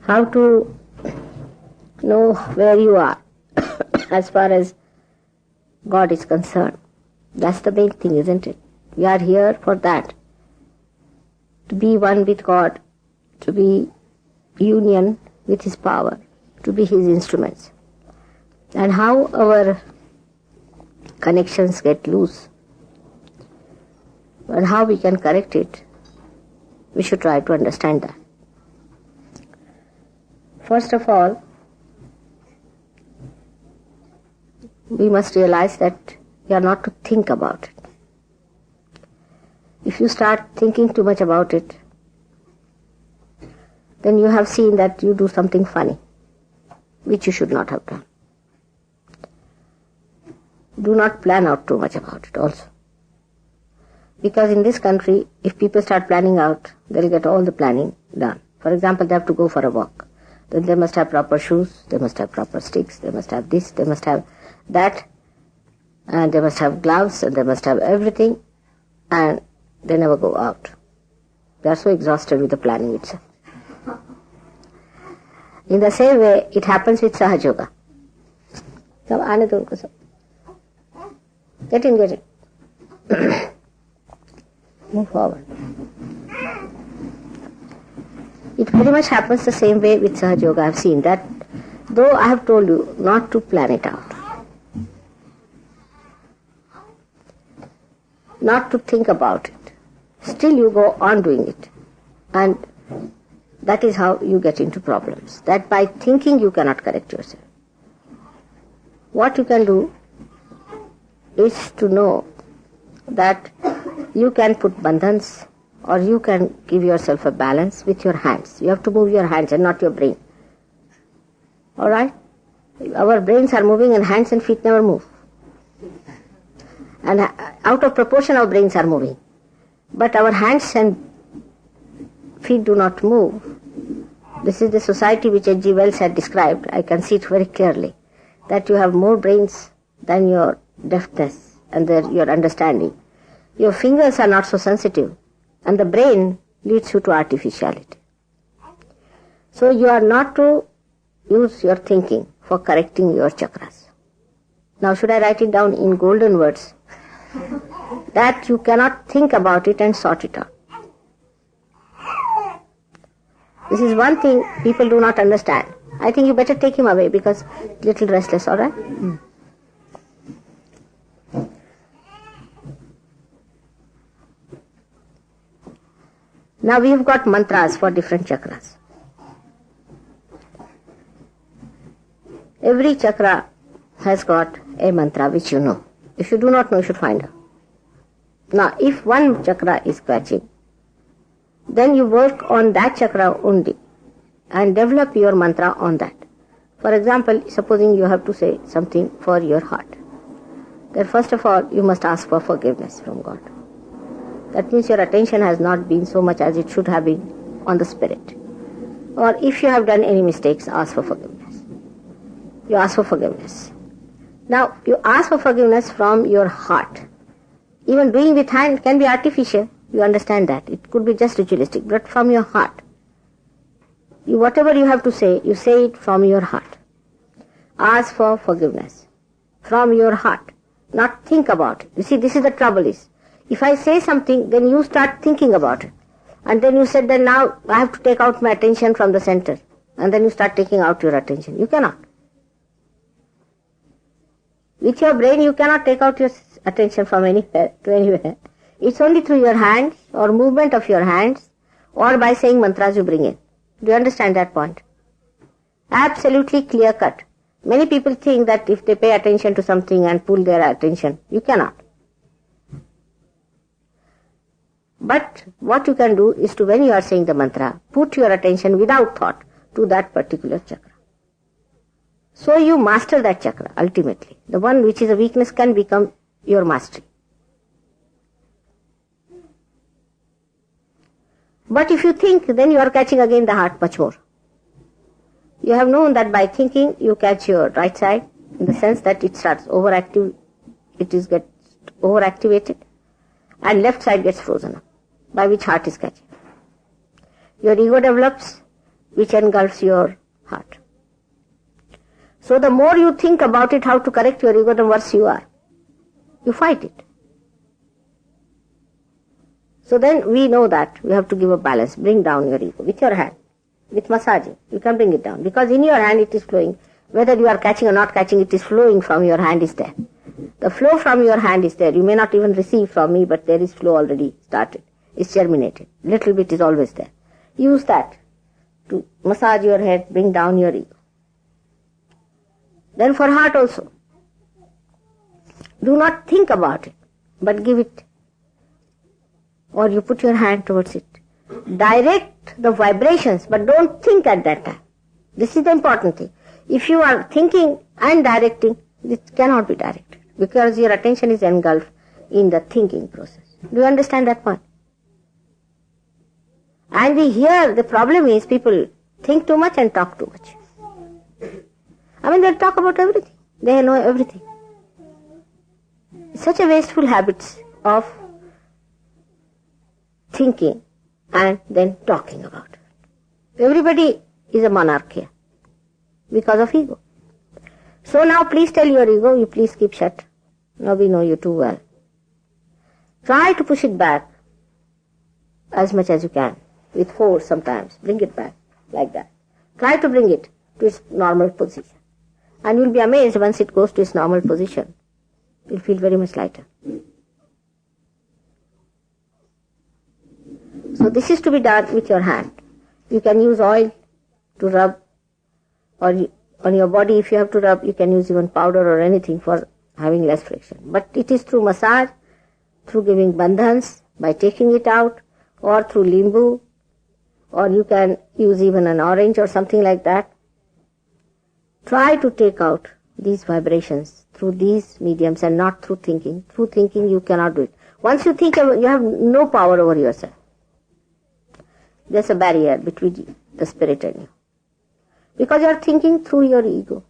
how to know where you are as far as God is concerned. That's the main thing, isn't it? We are here for that. To be one with God, to be union with His power, to be His instruments. And how our connections get loose and how we can correct it, we should try to understand that. First of all, we must realize that we are not to think about it. If you start thinking too much about it, then you have seen that you do something funny, which you should not have done. Do not plan out too much about it also. Because in this country, if people start planning out, they'll get all the planning done. For example, they have to go for a walk. Then they must have proper shoes, they must have proper sticks, they must have this, they must have that, and they must have gloves, and they must have everything, and they never go out. They are so exhausted with the planning itself. In the same way, it happens with Sahaja Yoga. Come, aane do unko sab. Get in. Move forward. It pretty much happens the same way with Sahaja Yoga. I have seen that, though I have told you not to plan it out, not to think about it, still you go on doing it. And that is how you get into problems. That by thinking you cannot correct yourself. What you can do is to know that you can put bandhans or you can give yourself a balance with your hands. You have to move your hands and not your brain. Alright? Our brains are moving and hands and feet never move. And out of proportion our brains are moving. But our hands and feet do not move. This is the society which H.G. Wells had described. I can see it very clearly. That you have more brains than your deftness and your understanding. Your fingers are not so sensitive. And the brain leads you to artificiality. So you are not to use your thinking for correcting your chakras. Now should I write it down in golden words? That you cannot think about it and sort it out. This is one thing people do not understand. I think you better take him away because little restless, alright? Now we have got mantras for different chakras. Every chakra has got a mantra which you know. If you do not know, you should find out. Now, if one chakra is scratching, then you work on that chakra only and develop your mantra on that. For example, supposing you have to say something for your heart. Then first of all, you must ask for forgiveness from God. That means your attention has not been so much as it should have been on the spirit. Or if you have done any mistakes, ask for forgiveness. You ask for forgiveness. Now, you ask for forgiveness from your heart. Even doing with hand can be artificial. You understand that. It could be just ritualistic. But from your heart. Whatever you have to say, you say it from your heart. Ask for forgiveness. From your heart. Not think about it. You see, this is the trouble is. If I say something, then you start thinking about it. And then you said that now I have to take out my attention from the center. And then you start taking out your attention. You cannot. With your brain, you cannot take out your attention from anywhere to anywhere. It's only through your hands or movement of your hands or by saying mantras you bring in. Do you understand that point? Absolutely clear cut. Many people think that if they pay attention to something and pull their attention, you cannot. But what you can do is to, when you are saying the mantra, put your attention without thought to that particular chakra. So you master that chakra ultimately. The one which is a weakness can become your mastery. But if you think, then you are catching again the heart much more. You have known that by thinking you catch your right side in the sense that it starts overactive, gets overactivated, and left side gets frozen up, by which heart is catching. Your ego develops, which engulfs your heart. So the more you think about it, how to correct your ego, the worse you are. You fight it. So then we know that we have to give a balance. Bring down your ego with your hand. With massaging, you can bring it down. Because in your hand it is flowing. Whether you are catching or not catching, it is flowing from your hand is there. The flow from your hand is there. You may not even receive from me, but there is flow already started. It's germinated. Little bit is always there. Use that to massage your head, bring down your ego. Then for heart also. Do not think about it, but give it. Or you put your hand towards it. Direct the vibrations, but don't think at that time. This is the important thing. If you are thinking and directing, it cannot be directed because your attention is engulfed in the thinking process. Do you understand that point? And here the problem is people think too much and talk too much. I mean, they talk about everything. They know everything. It's such a wasteful habit of thinking and then talking about it. Everybody is a monarch here because of ego. So now please tell your ego, you please keep shut. Now we know you too well. Try to push it back as much as you can. With force sometimes. Bring it back like that. Try to bring it to its normal position. And you'll be amazed once it goes to its normal position. You'll feel very much lighter. So this is to be done with your hand. You can use oil to rub, or on your body if you have to rub, you can use even powder or anything for having less friction. But it is through massage, through giving bandhans, by taking it out, or through limbu, or you can use even an orange or something like that. Try to take out these vibrations through these mediums and not through thinking. Through thinking you cannot do it. Once you think, you have no power over yourself. There's a barrier between the spirit and you. Because you are thinking through your ego.